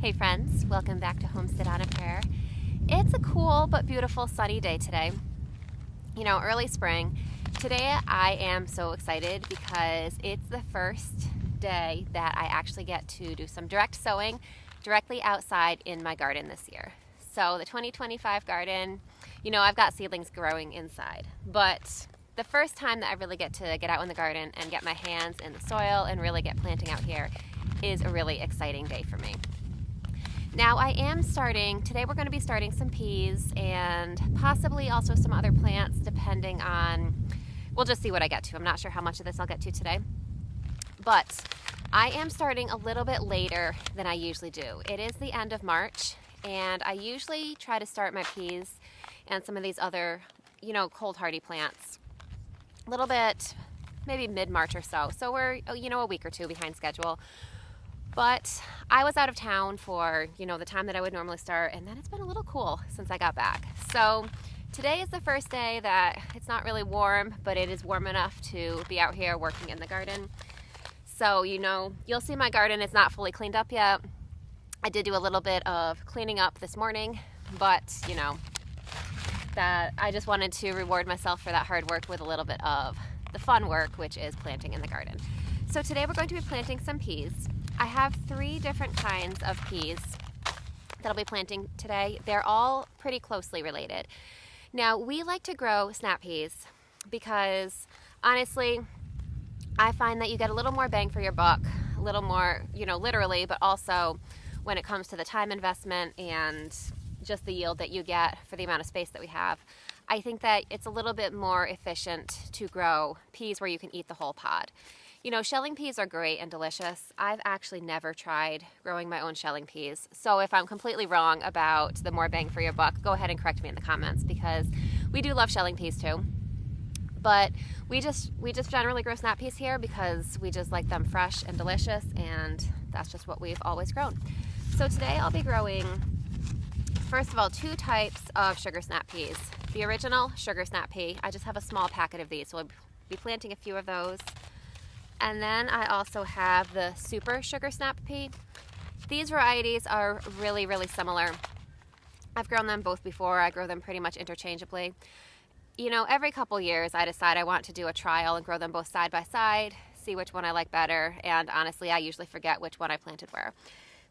Hey friends, welcome back to Homestead on a Prayer. It's a cool but beautiful sunny day today. Early spring. Today I am so excited because it's the first day that I actually get to do some direct sowing directly outside in my garden this year. So the 2025 garden, I've got seedlings growing inside, but the first time that I really get to get out in the garden and get my hands in the soil and really get planting out here is a really exciting day for me. Now today we're going to be starting some peas and possibly also some other plants depending on, we'll just see what I get to. I'm not sure how much of this I'll get to today. But I am starting a little bit later than I usually do. It is the end of March and I usually try to start my peas and some of these other, cold hardy plants a little bit, maybe mid-March or so. So we're, a week or two behind schedule. But I was out of town for, the time that I would normally start, and then it's been a little cool since I got back. So today is the first day that it's not really warm, but it is warm enough to be out here working in the garden. So, you'll see my garden is not fully cleaned up yet. I did do a little bit of cleaning up this morning, but, that I just wanted to reward myself for that hard work with a little bit of the fun work, which is planting in the garden. So today we're going to be planting some peas. I have 3 different kinds of peas that I'll be planting today. They're all pretty closely related. Now, we like to grow snap peas because honestly, I find that you get a little more bang for your buck, a little more, literally, but also when it comes to the time investment and just the yield that you get for the amount of space that we have. I think that it's a little bit more efficient to grow peas where you can eat the whole pod. Shelling peas are great and delicious. I've actually never tried growing my own shelling peas. So if I'm completely wrong about the more bang for your buck, go ahead and correct me in the comments because we do love shelling peas too. But we just generally grow snap peas here because we just like them fresh and delicious, and that's just what we've always grown. So today I'll be growing, first of all, 2 types of sugar snap peas. The original sugar snap pea, I just have a small packet of these, so I'll be planting a few of those. And then I also have the super sugar snap pea. These varieties are really, really similar. I've grown them both before. I grow them pretty much interchangeably. Every couple years I decide I want to do a trial and grow them both side by side, see which one I like better, and honestly I usually forget which one I planted where.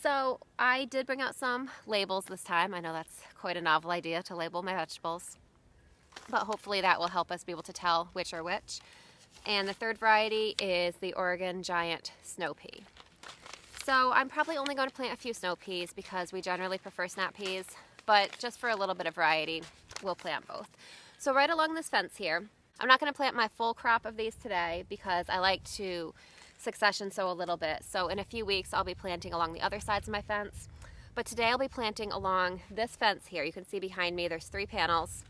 So I did bring out some labels this time. I know that's quite a novel idea to label my vegetables, but hopefully that will help us be able to tell which are which. And the third variety is the Oregon Giant Snow Pea. So I'm probably only going to plant a few snow peas because we generally prefer snap peas, but just for a little bit of variety, we'll plant both. So right along this fence here, I'm not going to plant my full crop of these today because I like to succession sow a little bit. So in a few weeks, I'll be planting along the other sides of my fence. But today I'll be planting along this fence here. You can see behind me, there's 3 panels.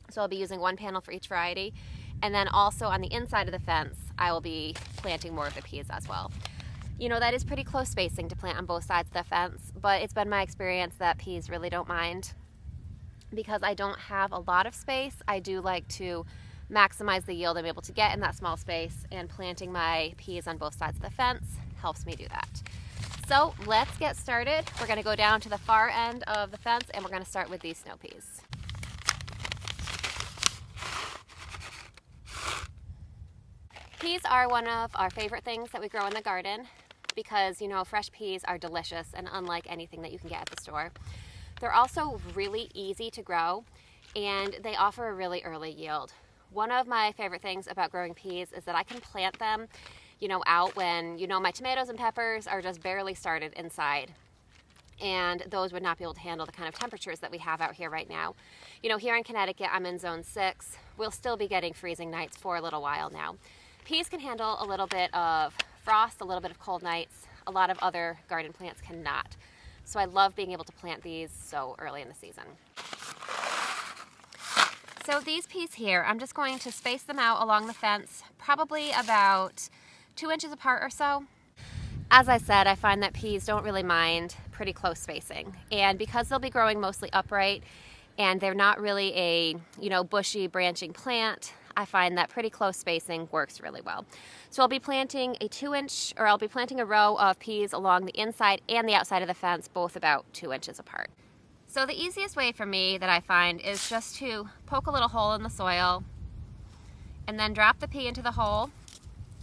So I'll be using 1 panel for each variety. And then also on the inside of the fence, I will be planting more of the peas as well. That is pretty close spacing to plant on both sides of the fence, but it's been my experience that peas really don't mind. Because I don't have a lot of space, I do like to maximize the yield I'm able to get in that small space, and planting my peas on both sides of the fence helps me do that. So let's get started. We're going to go down to the far end of the fence and we're going to start with these snow peas. Peas are one of our favorite things that we grow in the garden because, fresh peas are delicious and unlike anything that you can get at the store. They're also really easy to grow and they offer a really early yield. One of my favorite things about growing peas is that I can plant them, out when, my tomatoes and peppers are just barely started inside. And those would not be able to handle the kind of temperatures that we have out here right now. Here in Connecticut, I'm in zone 6. We'll still be getting freezing nights for a little while now. Peas can handle a little bit of frost, a little bit of cold nights. A lot of other garden plants cannot. So I love being able to plant these so early in the season. So these peas here, I'm just going to space them out along the fence, probably about 2 inches apart or so. As I said, I find that peas don't really mind pretty close spacing. And because they'll be growing mostly upright and they're not really a, bushy branching plant, I find that pretty close spacing works really well. So I'll be planting I'll be planting a row of peas along the inside and the outside of the fence, both about 2 inches apart. So the easiest way for me that I find is just to poke a little hole in the soil and then drop the pea into the hole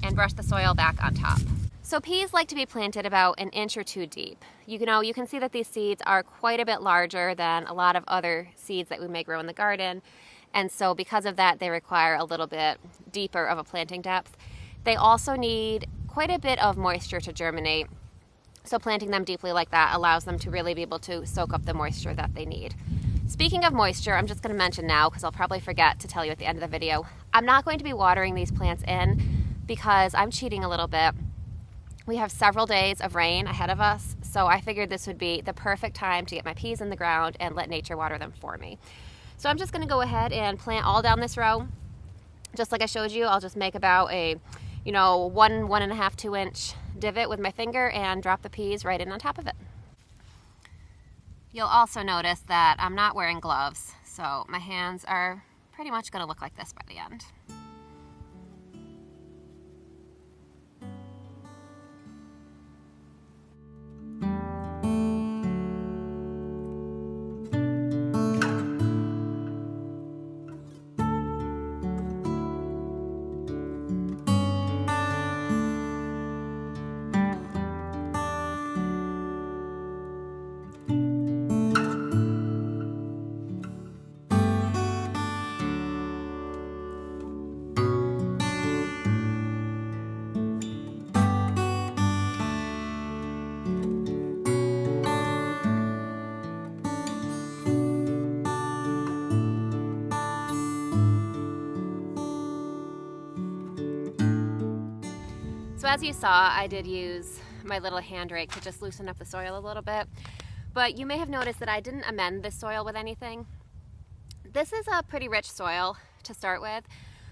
and brush the soil back on top. So peas like to be planted about 1 inch or 2 deep. You can see that these seeds are quite a bit larger than a lot of other seeds that we may grow in the garden. And so because of that, they require a little bit deeper of a planting depth. They also need quite a bit of moisture to germinate. So planting them deeply like that allows them to really be able to soak up the moisture that they need. Speaking of moisture, I'm just going to mention now, because I'll probably forget to tell you at the end of the video, I'm not going to be watering these plants in because I'm cheating a little bit. We have several days of rain ahead of us, so I figured this would be the perfect time to get my peas in the ground and let nature water them for me. So I'm just going to go ahead and plant all down this row. Just like I showed you, I'll just make about a 1.5, 2 inch divot with my finger and drop the peas right in on top of it. You'll also notice that I'm not wearing gloves, so my hands are pretty much going to look like this by the end. So as you saw, I did use my little hand rake to just loosen up the soil a little bit, but you may have noticed that I didn't amend this soil with anything. This is a pretty rich soil to start with,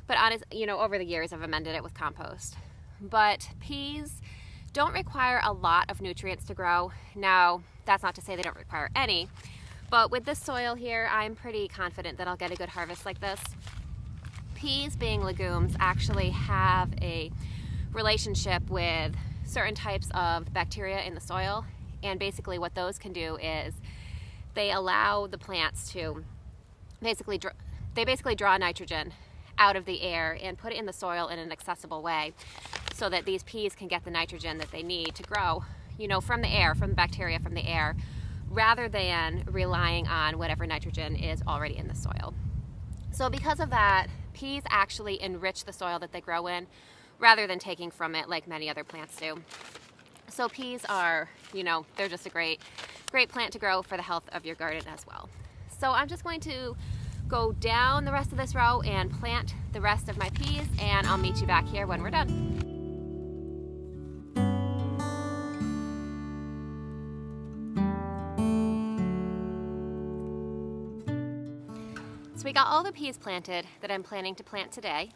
but over the years I've amended it with compost. But peas don't require a lot of nutrients to grow. Now, that's not to say they don't require any, but with this soil here, I'm pretty confident that I'll get a good harvest like this. Peas, being legumes, actually have a relationship with certain types of bacteria in the soil, and basically what those can do is they allow the plants to basically draw nitrogen out of the air and put it in the soil in an accessible way so that these peas can get the nitrogen that they need to grow, from the air, from the bacteria from the air, rather than relying on whatever nitrogen is already in the soil. So because of that, peas actually enrich the soil that they grow in rather than taking from it like many other plants do. So peas are, they're just a great plant to grow for the health of your garden as well. So I'm just going to go down the rest of this row and plant the rest of my peas, and I'll meet you back here when we're done. So we got all the peas planted that I'm planning to plant today.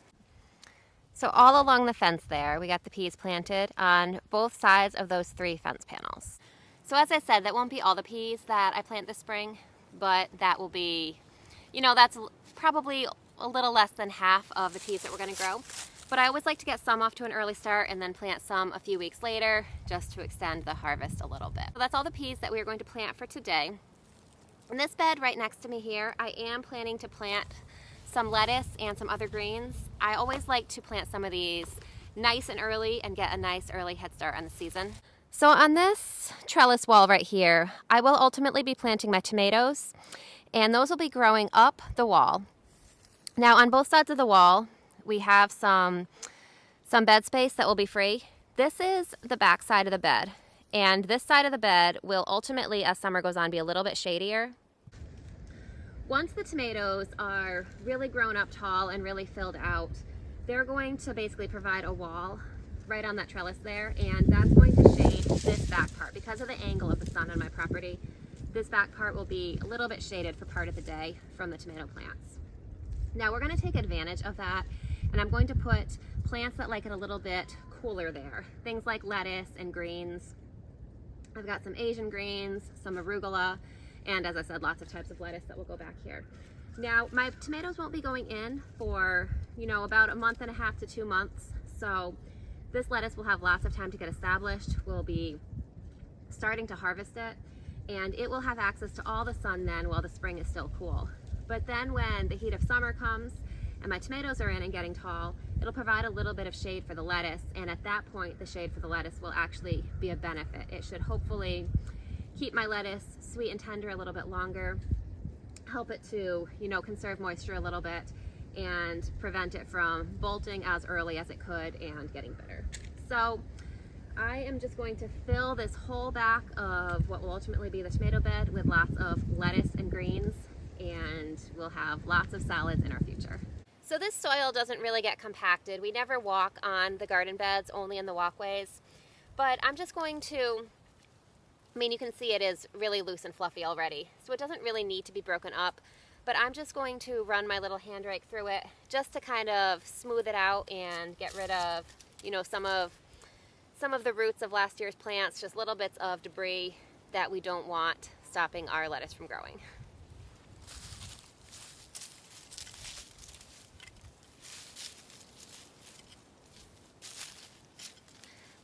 So all along the fence there, we got the peas planted on both sides of those 3 fence panels. So as I said, that won't be all the peas that I plant this spring, but that will be, that's probably a little less than half of the peas that we're going to grow. But I always like to get some off to an early start and then plant some a few weeks later just to extend the harvest a little bit. So that's all the peas that we are going to plant for today. In this bed right next to me here, I am planning to plant some lettuce and some other greens. I always like to plant some of these nice and early and get a nice early head start on the season. So on this trellis wall right here, I will ultimately be planting my tomatoes, and those will be growing up the wall. Now on both sides of the wall, we have some bed space that will be free. This is the back side of the bed, and this side of the bed will ultimately, as summer goes on, be a little bit shadier. Once the tomatoes are really grown up tall and really filled out, they're going to basically provide a wall right on that trellis there, and that's going to shade this back part. Because of the angle of the sun on my property, this back part will be a little bit shaded for part of the day from the tomato plants. Now we're going to take advantage of that, and I'm going to put plants that like it a little bit cooler there. Things like lettuce and greens. I've got some Asian greens, some arugula, and as I said, lots of types of lettuce that will go back here. Now, my tomatoes won't be going in for you know, about a month and a half to 2 months. So this lettuce will have lots of time to get established. We'll be starting to harvest it, and it will have access to all the sun then while the spring is still cool. But then when the heat of summer comes and my tomatoes are in and getting tall, it'll provide a little bit of shade for the lettuce, and at that point the shade for the lettuce will actually be a benefit. It should hopefully keep my lettuce sweet and tender a little bit longer, help it to, you know, conserve moisture a little bit, and prevent it from bolting as early as it could and getting bitter. So I am just going to fill this whole back of what will ultimately be the tomato bed with lots of lettuce and greens, and we'll have lots of salads in our future. So this soil doesn't really get compacted. We never walk on the garden beds, only in the walkways. But I'm just going to, I mean, you can see it is really loose and fluffy already, so it doesn't really need to be broken up. But I'm just going to run my little hand rake through it just to kind of smooth it out and get rid of, you know, some of the roots of last year's plants, just little bits of debris that we don't want stopping our lettuce from growing.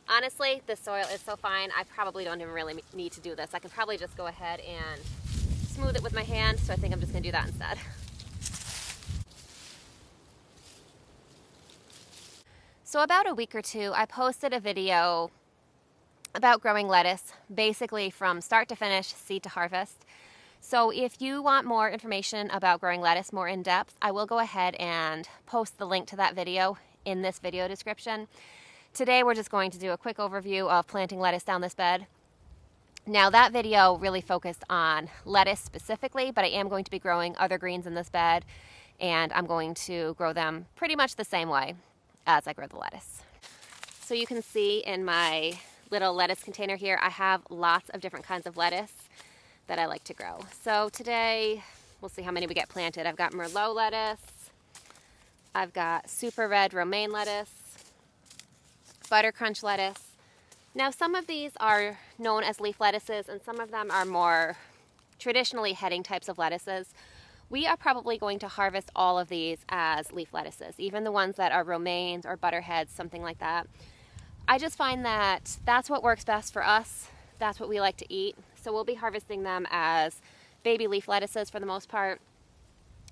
Honestly, the soil is so fine, I probably don't even really need to do this. I can probably just go ahead and smooth it with my hand, so I think I'm just going to do that instead. So about a week or two, I posted a video about growing lettuce, basically from start to finish, seed to harvest. So if you want more information about growing lettuce more in depth, I will go ahead and post the link to that video in this video description. Today we're just going to do a quick overview of planting lettuce down this bed. Now that video really focused on lettuce specifically, but I am going to be growing other greens in this bed, and I'm going to grow them pretty much the same way as I grow the lettuce. So you can see in my little lettuce container here, I have lots of different kinds of lettuce that I like to grow. So today, we'll see how many we get planted. I've got Merlot lettuce, I've got super red romaine lettuce, butter crunch lettuce. Now some of these are known as leaf lettuces and some of them are more traditionally heading types of lettuces. We are probably going to harvest all of these as leaf lettuces, even the ones that are romaines or butterheads, something like that. I just find that that's what works best for us. That's what we like to eat. So we'll be harvesting them as baby leaf lettuces for the most part.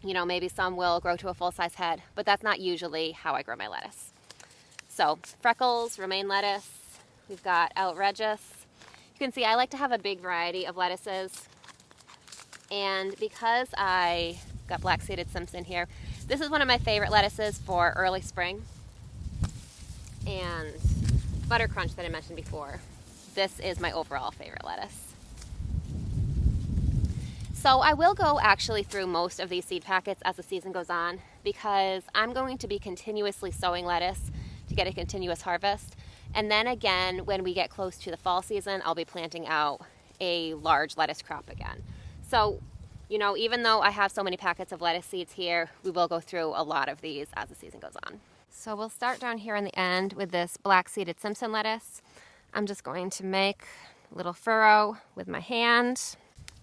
You know, maybe some will grow to a full-size head, but that's not usually how I grow my lettuce. So freckles, romaine lettuce, we've got outrageous. You can see I like to have a big variety of lettuces. And because I got black-seeded Simpson here, this is one of my favorite lettuces for early spring. And butter crunch that I mentioned before, this is my overall favorite lettuce. So I will go actually through most of these seed packets as the season goes on, because I'm going to be continuously sowing lettuce to get a continuous harvest. And then again, when we get close to the fall season, I'll be planting out a large lettuce crop again. So, you know, even though I have so many packets of lettuce seeds here, we will go through a lot of these as the season goes on. So we'll start down here in the end with this black-seeded Simpson lettuce. I'm just going to make a little furrow with my hand.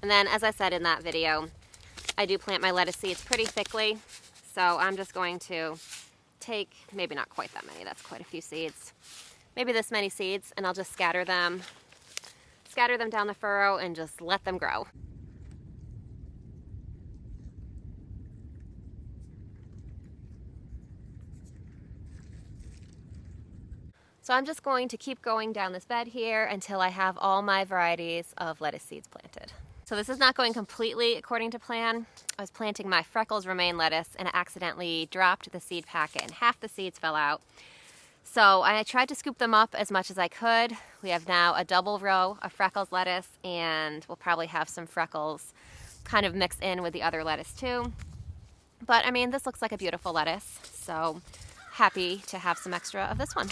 And then, as I said in that video, I do plant my lettuce seeds pretty thickly. So I'm just going to take, maybe not quite that many, that's quite a few seeds. Maybe this many seeds, and I'll just scatter them down the furrow and just let them grow. So I'm just going to keep going down this bed here until I have all my varieties of lettuce seeds planted. So this is not going completely according to plan. I was planting my freckles romaine lettuce and I accidentally dropped the seed packet and half the seeds fell out. So I tried to scoop them up as much as I could. We have now a double row of freckles lettuce, and we'll probably have some freckles kind of mixed in with the other lettuce too. But I mean, this looks like a beautiful lettuce, so happy to have some extra of this one.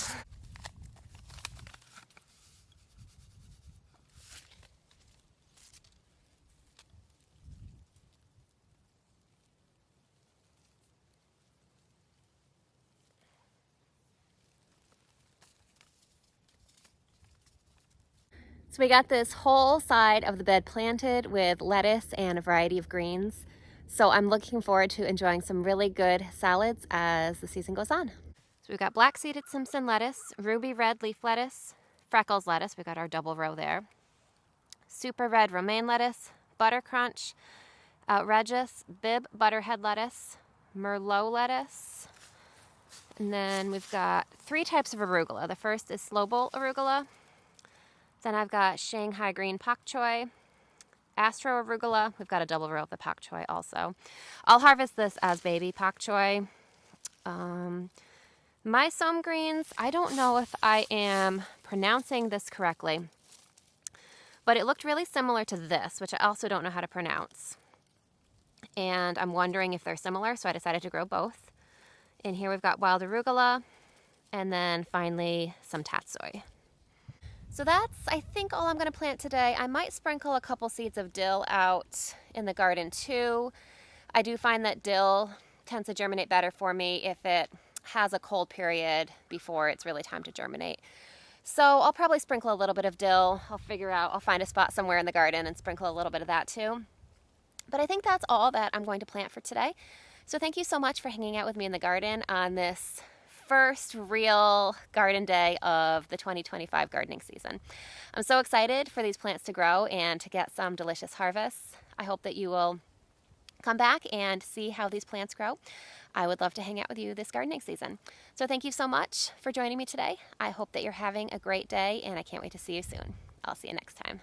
So we got this whole side of the bed planted with lettuce and a variety of greens. So I'm looking forward to enjoying some really good salads as the season goes on. So we've got black seeded Simpson lettuce, ruby red leaf lettuce, freckles lettuce, we've got our double row there, super red romaine lettuce, butter crunch, outrageous bib butterhead lettuce, merlot lettuce, and then we've got 3 types of arugula. The first is slow bolt arugula. Then I've got Shanghai green pak choi, Astro arugula. We've got a double row of the pak choi also. I'll harvest this as baby pak choi. My Sowing greens, I don't know if I am pronouncing this correctly, but it looked really similar to this, which I also don't know how to pronounce. And I'm wondering if they're similar, so I decided to grow both. In here we've got wild arugula, and then finally some tatsoi. So that's, I think, all I'm going to plant today. I might sprinkle a couple seeds of dill out in the garden too. I do find that dill tends to germinate better for me if it has a cold period before it's really time to germinate. So I'll probably sprinkle a little bit of dill. I'll find a spot somewhere in the garden and sprinkle a little bit of that too. But I think that's all that I'm going to plant for today. So thank you so much for hanging out with me in the garden on this first real garden day of the 2025 gardening season. I'm so excited for these plants to grow and to get some delicious harvests. I hope that you will come back and see how these plants grow. I would love to hang out with you this gardening season. So thank you so much for joining me today. I hope that you're having a great day, and I can't wait to see you soon. I'll see you next time.